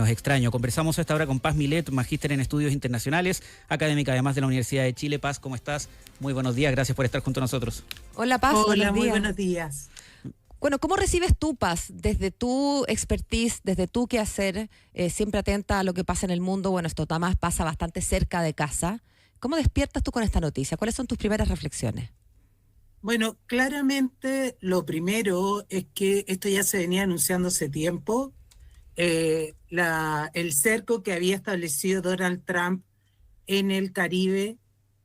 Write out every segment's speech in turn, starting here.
menos extraño. Conversamos a esta hora con Paz Milet, magíster en estudios internacionales, académica además de la Universidad de Chile. Paz, ¿cómo estás? Muy buenos días, gracias por estar junto a nosotros. Hola Paz, hola, buenos días. muy buenos días. Bueno, ¿cómo recibes tú, Paz, desde tu expertise, desde tu quehacer, siempre atenta a lo que pasa en el mundo? Bueno, esto además pasa bastante cerca de casa. ¿Cómo despiertas tú con esta noticia? ¿Cuáles son tus primeras reflexiones? Bueno, claramente lo primero es que esto ya se venía anunciando hace tiempo. El cerco que había establecido Donald Trump en el Caribe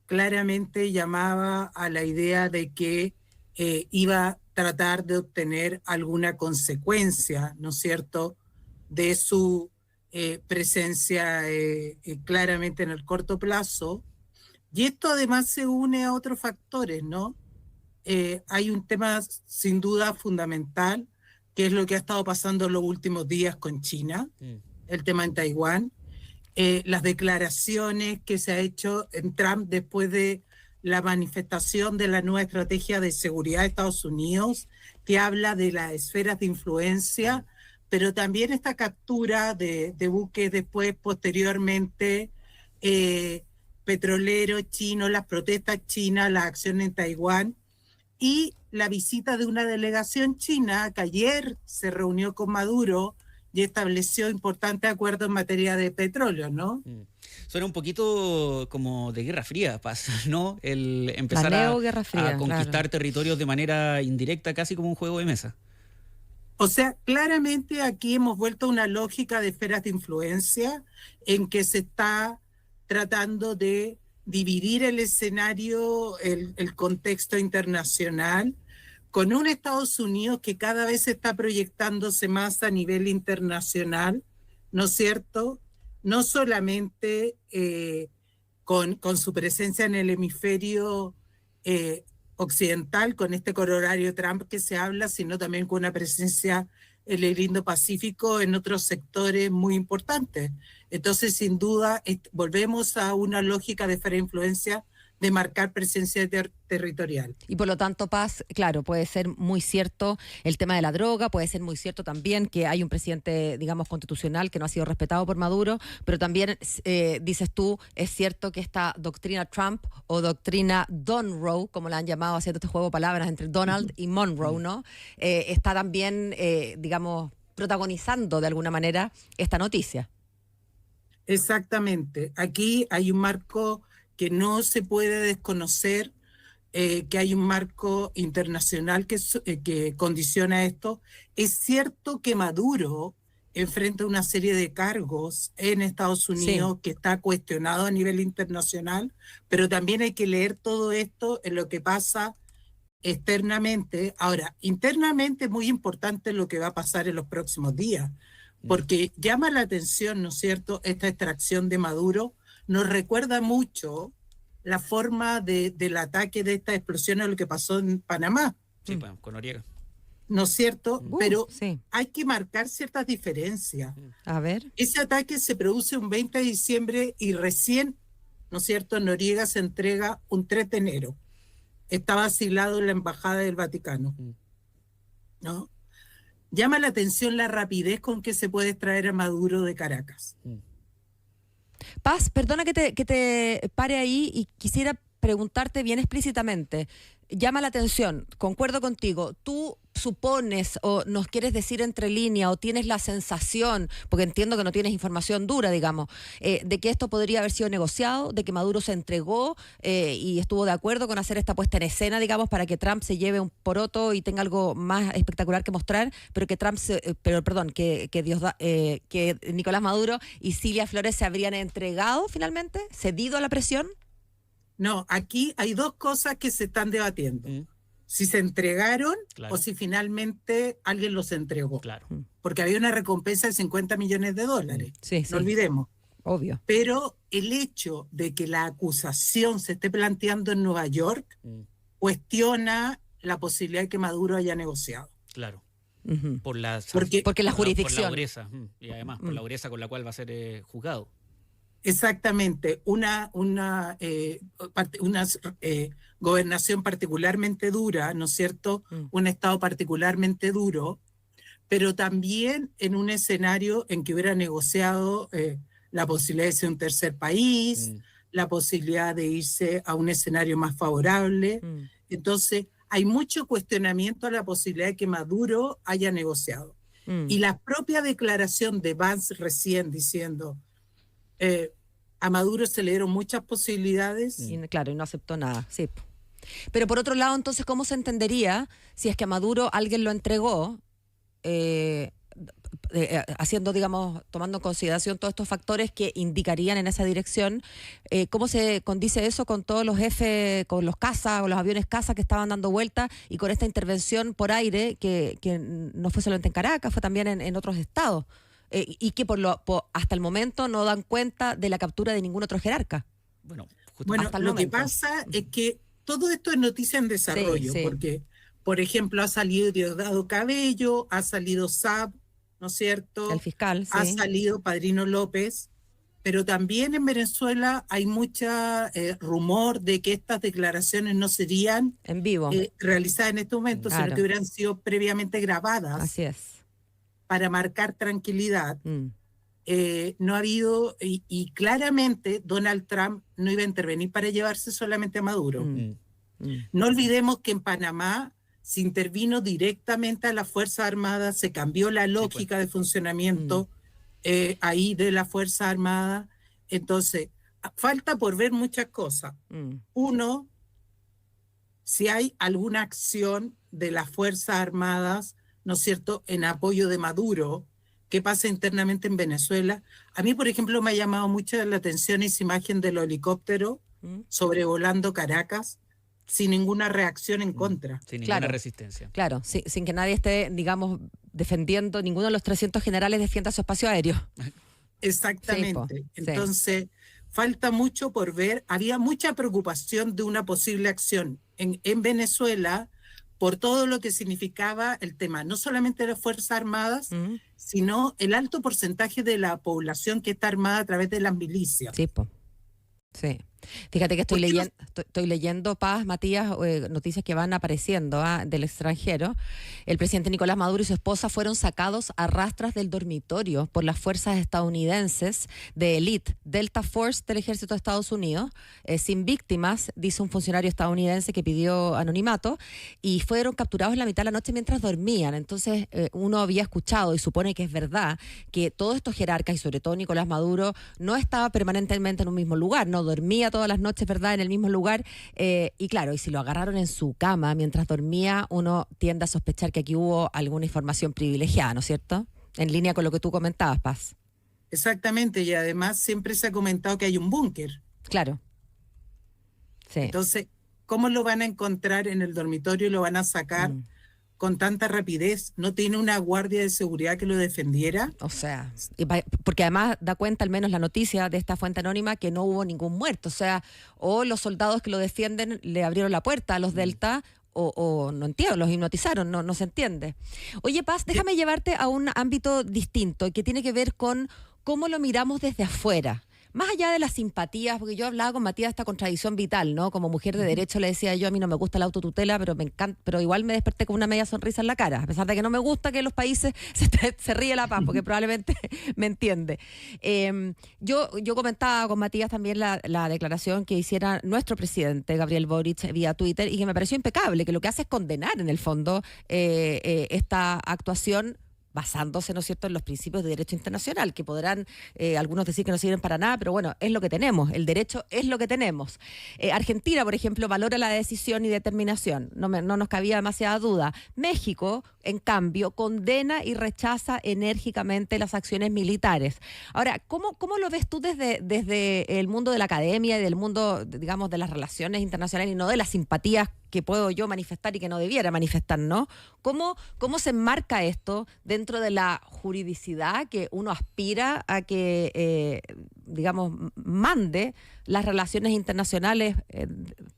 claramente llamaba a la idea de que iba a tratar de obtener alguna consecuencia, ¿no es cierto?, de su presencia claramente en el corto plazo. Y esto además se une a otros factores, ¿no? Hay un tema sin duda fundamental, que es lo que ha estado pasando en los últimos días con China, el tema en Taiwán, las declaraciones que se ha hecho en Trump después de la manifestación de la nueva estrategia de seguridad de Estados Unidos, que habla de las esferas de influencia, pero también esta captura de buques después, posteriormente, petroleros chinos, las protestas chinas, las acciones en Taiwán, y la visita de una delegación china que ayer se reunió con Maduro y estableció importantes acuerdos en materia de petróleo, ¿no? Suena un poquito como de Guerra Fría, Paz, ¿no? El empezar a conquistar territorios de manera indirecta, casi como un juego de mesa. O sea, claramente aquí hemos vuelto a una lógica de esferas de influencia en que se está tratando de dividir el escenario, el contexto internacional, con un Estados Unidos que cada vez está proyectándose más a nivel internacional, ¿no es cierto? No solamente con su presencia en el hemisferio occidental, con este corolario Trump que se habla, sino también con una presencia en el Indo-Pacífico en otros sectores muy importantes. Entonces, sin duda, volvemos a una lógica de esfera de influencia, de marcar presencia territorial. Y por lo tanto, Paz, claro, puede ser muy cierto el tema de la droga, puede ser muy cierto también que hay un presidente, digamos, constitucional que no ha sido respetado por Maduro, pero también, dices tú, es cierto que esta doctrina Trump o doctrina Donroe, como la han llamado, haciendo este juego de palabras entre Donald y Monroe, ¿no? Está también, digamos, protagonizando de alguna manera esta noticia. Exactamente. Aquí hay un marco que no se puede desconocer, que hay un marco internacional que condiciona esto. Es cierto que Maduro enfrenta una serie de cargos en Estados Unidos que está cuestionado a nivel internacional, pero también hay que leer todo esto en lo que pasa externamente. Ahora, internamente es muy importante lo que va a pasar en los próximos días, porque llama la atención, ¿no es cierto?, esta extracción de Maduro. Nos recuerda mucho la forma del ataque de esta explosión a lo que pasó en Panamá. Sí, con Noriega. ¿No es cierto? Pero hay que marcar ciertas diferencias. A ver. Ese ataque se produce un 20 de diciembre y recién, ¿no es cierto?, Noriega se entrega un 3 de enero. Estaba asilado en la Embajada del Vaticano, ¿no? Llama la atención la rapidez con que se puede extraer a Maduro de Caracas. Paz, perdona que te pare ahí y quisiera preguntarte bien explícitamente. Llama la atención, concuerdo contigo, tú supones o nos quieres decir entre líneas o tienes la sensación, porque entiendo que no tienes información dura, digamos, de que esto podría haber sido negociado, de que Maduro se entregó y estuvo de acuerdo con hacer esta puesta en escena, digamos, para que Trump se lleve un poroto y tenga algo más espectacular que mostrar, pero que que Nicolás Maduro y Cilia Flores se habrían entregado finalmente, cedido a la presión. No, aquí hay dos cosas que se están debatiendo. Si se entregaron o si finalmente alguien los entregó. Claro. Porque había una recompensa de $50 millones. No olvidemos. Obvio. Pero el hecho de que la acusación se esté planteando en Nueva York cuestiona la posibilidad de que Maduro haya negociado. Claro. Porque la jurisdicción. Por la dureza, y además por la dureza con la cual va a ser juzgado. Exactamente, una gobernación particularmente dura, ¿no es cierto? Un Estado particularmente duro, pero también en un escenario en que hubiera negociado la posibilidad de ser un tercer país, la posibilidad de irse a un escenario más favorable. Entonces, hay mucho cuestionamiento a la posibilidad de que Maduro haya negociado. Y la propia declaración de Vance recién diciendo, a Maduro se le dieron muchas posibilidades. Y, claro, y no aceptó nada, sí. Pero por otro lado, entonces, ¿cómo se entendería si es que a Maduro alguien lo entregó, haciendo, digamos, tomando en consideración todos estos factores que indicarían en esa dirección? ¿Cómo se condice eso con todos los F, con los caza, con los aviones caza que estaban dando vuelta y con esta intervención por aire que no fue solamente en Caracas, fue también en otros estados? Y que hasta el momento no dan cuenta de la captura de ningún otro jerarca. Bueno, hasta lo que pasa es que todo esto es noticia en desarrollo, porque, por ejemplo, ha salido Diosdado Cabello, ha salido Saab, ¿no es cierto? El fiscal, sí. Ha salido Padrino López, pero también en Venezuela hay mucha rumor de que estas declaraciones no serían en vivo realizadas en este momento, sino que hubieran sido previamente grabadas. Así es. Para marcar tranquilidad. No ha habido, y claramente Donald Trump no iba a intervenir para llevarse solamente a Maduro. No olvidemos que en Panamá se intervino directamente a las Fuerzas Armadas, se cambió la lógica de funcionamiento ahí de la Fuerza Armada. Entonces, falta por ver muchas cosas. Uno, si hay alguna acción de las Fuerzas Armadas, ¿no es cierto?, en apoyo de Maduro, qué pasa internamente en Venezuela. A mí, por ejemplo, me ha llamado mucho la atención esa imagen del helicóptero sobrevolando Caracas sin ninguna reacción en contra. Sin ninguna resistencia. Claro, sin que nadie esté, digamos, defendiendo, ninguno de los 300 generales defienda su espacio aéreo. Exactamente. Entonces, falta mucho por ver. Había mucha preocupación de una posible acción en Venezuela por todo lo que significaba el tema, no solamente de las Fuerzas Armadas, sino el alto porcentaje de la población que está armada a través de las milicias. Sí. Fíjate que estoy leyendo, Paz, Matías, noticias que van apareciendo del extranjero. El presidente Nicolás Maduro y su esposa fueron sacados a rastras del dormitorio por las fuerzas estadounidenses de élite Delta Force del ejército de Estados Unidos, sin víctimas, dice un funcionario estadounidense que pidió anonimato, y fueron capturados en la mitad de la noche mientras dormían. Entonces, uno había escuchado, y supone que es verdad, que todos estos jerarcas, y sobre todo Nicolás Maduro, no estaba permanentemente en un mismo lugar, no dormía todas las noches, ¿verdad?, en el mismo lugar, y claro, y si lo agarraron en su cama mientras dormía, uno tiende a sospechar que aquí hubo alguna información privilegiada, ¿no es cierto? En línea con lo que tú comentabas, Paz. Exactamente, y además siempre se ha comentado que hay un búnker. Claro. Sí. Entonces, ¿cómo lo van a encontrar en el dormitorio y lo van a sacar con tanta rapidez? ¿No tiene una guardia de seguridad que lo defendiera? O sea, porque además da cuenta al menos la noticia de esta fuente anónima que no hubo ningún muerto. O sea, o los soldados que lo defienden le abrieron la puerta a los Delta, o no entiendo, los hipnotizaron, no se entiende. Oye, Paz, déjame llevarte a un ámbito distinto que tiene que ver con cómo lo miramos desde afuera. Más allá de las simpatías, porque yo hablaba con Matías de esta contradicción vital, ¿no? Como mujer de derecho le decía yo, a mí no me gusta la autotutela, pero me encanta, pero igual me desperté con una media sonrisa en la cara, a pesar de que no me gusta que en los países se ríe la paz, porque probablemente me entiende. Yo comentaba con Matías también la declaración que hiciera nuestro presidente, Gabriel Boric, vía Twitter, y que me pareció impecable, que lo que hace es condenar en el fondo esta actuación, basándose, ¿no es cierto?, en los principios de derecho internacional, que podrán algunos decir que no sirven para nada, pero bueno, es lo que tenemos, el derecho es lo que tenemos. Argentina, por ejemplo, valora la decisión y determinación, no nos cabía demasiada duda. México, en cambio, condena y rechaza enérgicamente las acciones militares. Ahora, ¿cómo lo ves tú desde el mundo de la academia y del mundo, digamos, de las relaciones internacionales y no de las simpatías que puedo yo manifestar y que no debiera manifestar, ¿no? ¿Cómo se enmarca esto dentro de la juridicidad que uno aspira a que, digamos, mande las relaciones internacionales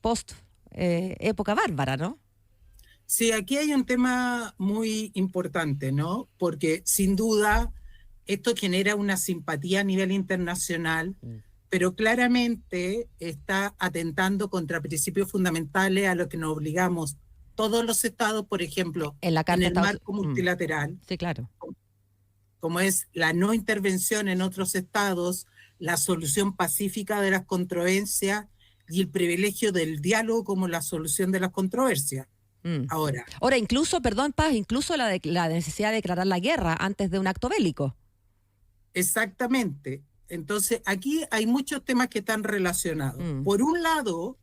post época bárbara, ¿no? Sí, aquí hay un tema muy importante, ¿no? Porque sin duda esto genera una simpatía a nivel internacional, pero claramente está atentando contra principios fundamentales a los que nos obligamos todos los estados, por ejemplo, en el marco multilateral, sí, claro, como es la no intervención en otros estados, la solución pacífica de las controversias y el privilegio del diálogo como la solución de las controversias. Ahora, incluso, perdón, Paz, incluso la necesidad de declarar la guerra antes de un acto bélico. Exactamente. Entonces, aquí hay muchos temas que están relacionados. Por un lado,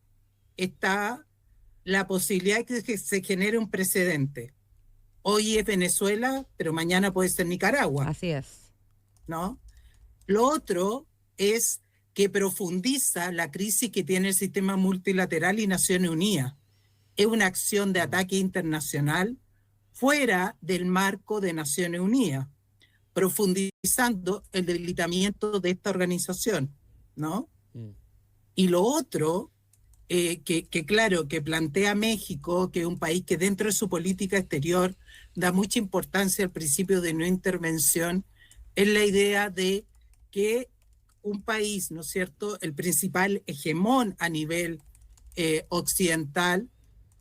está la posibilidad de que se genere un precedente. Hoy es Venezuela, pero mañana puede ser Nicaragua. Así es. ¿No? Lo otro es que profundiza la crisis que tiene el sistema multilateral y Naciones Unidas. Es una acción de ataque internacional fuera del marco de Naciones Unidas, profundizando el debilitamiento de esta organización, ¿no? Y lo otro, que plantea México, que es un país que dentro de su política exterior da mucha importancia al principio de no intervención, es la idea de que un país, ¿no es cierto?, el principal hegemón a nivel occidental,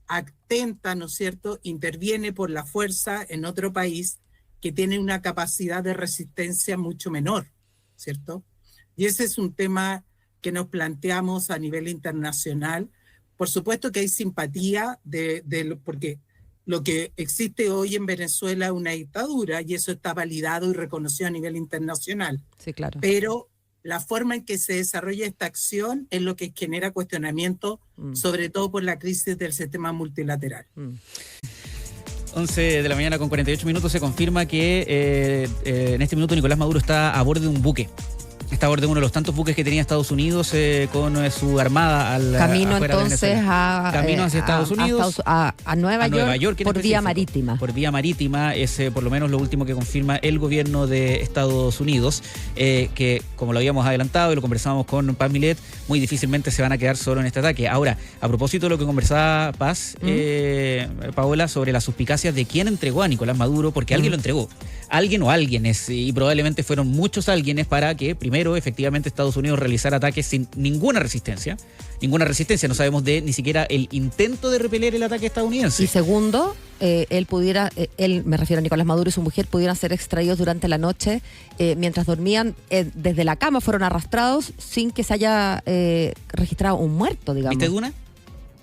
atenta, ¿no es cierto?, interviene por la fuerza en otro país que tiene una capacidad de resistencia mucho menor, ¿cierto? Y ese es un tema que nos planteamos a nivel internacional. Por supuesto que hay simpatía porque lo que existe hoy en Venezuela es una dictadura y eso está validado y reconocido a nivel internacional. Sí, claro. Pero la forma en que se desarrolla esta acción es lo que genera cuestionamiento, sobre todo por la crisis del sistema multilateral. 11 de la mañana con 48 minutos se confirma que en este minuto Nicolás Maduro está a bordo de un buque. Está a bordo de uno de los tantos buques que tenía Estados Unidos con su armada camino entonces camino hacia Estados Unidos, a Nueva York por vía marítima. Por vía marítima es por lo menos lo último que confirma el gobierno de Estados Unidos, que como lo habíamos adelantado y lo conversábamos con Paz Milet, muy difícilmente se van a quedar solo en este ataque. Ahora, a propósito de lo que conversaba Paz, Paola, sobre las suspicacias de quién entregó a Nicolás Maduro, porque alguien lo entregó. Alguien o alguienes, y probablemente fueron muchos alguienes para que primero efectivamente Estados Unidos realizara ataques sin ninguna resistencia, no sabemos de ni siquiera el intento de repeler el ataque estadounidense. Y segundo, él, me refiero a Nicolás Maduro y su mujer, pudieran ser extraídos durante la noche mientras dormían desde la cama, fueron arrastrados sin que se haya registrado un muerto, digamos. ¿Viste Duna?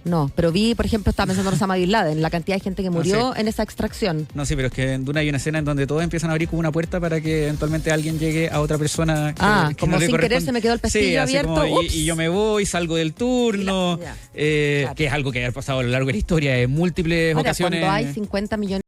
No, pero vi, por ejemplo, estaba pensando en Osama Bin Laden, la cantidad de gente que murió en esa extracción. No, sí, pero es que en Duna hay una escena en donde todos empiezan a abrir como una puerta para que eventualmente alguien llegue a otra persona. Que como no sin querer se me quedó el pestillo abierto. Y yo me voy, salgo del turno, claro. Que es algo que ha pasado a lo largo de la historia en múltiples ocasiones. Cuando hay 50 millones